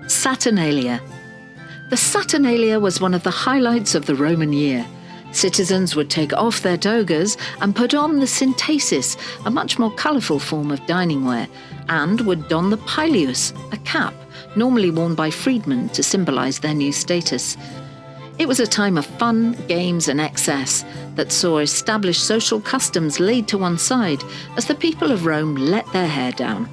Saturnalia. The Saturnalia was one of the highlights of the Roman year. Citizens would take off their togas and put on the syntasis, a much more colourful form of dining wear, and would don the pileus, a cap, normally worn by freedmen to symbolise their new status. It was a time of fun, games and excess that saw established social customs laid to one side as the people of Rome let their hair down.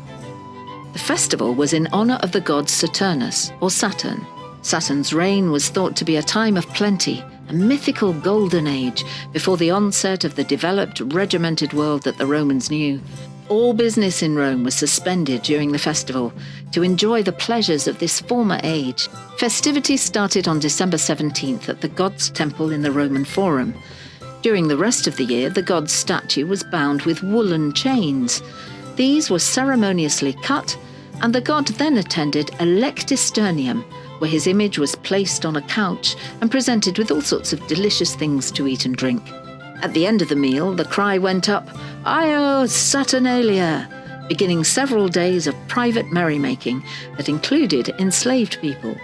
The festival was in honour of the god Saturnus, or Saturn. Saturn's reign was thought to be a time of plenty, a mythical golden age before the onset of the developed, regimented world that the Romans knew. All business in Rome was suspended during the festival to enjoy the pleasures of this former age. Festivities started on December 17th at the god's temple in the Roman Forum. During the rest of the year, the god's statue was bound with woolen chains. These were ceremoniously cut, and the god then attended a lectisternium, where his image was placed on a couch and presented with all sorts of delicious things to eat and drink. At the end of the meal, the cry went up, "Io Saturnalia!" beginning several days of private merrymaking that included enslaved people.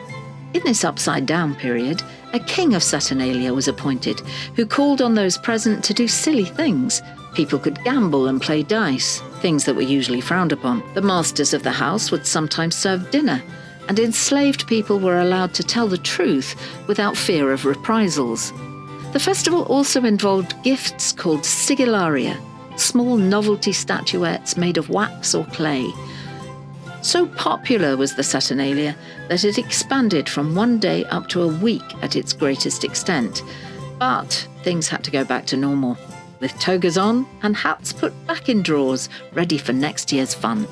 In this upside-down period, a king of Saturnalia was appointed, who called on those present to do silly things. People could gamble and play dice, things that were usually frowned upon. The masters of the house would sometimes serve dinner, and enslaved people were allowed to tell the truth without fear of reprisals. The festival also involved gifts called sigillaria, small novelty statuettes made of wax or clay. So popular was the Saturnalia that it expanded from one day up to a week at its greatest extent. But things had to go back to normal, with togas on and hats put back in drawers, ready for next year's fun.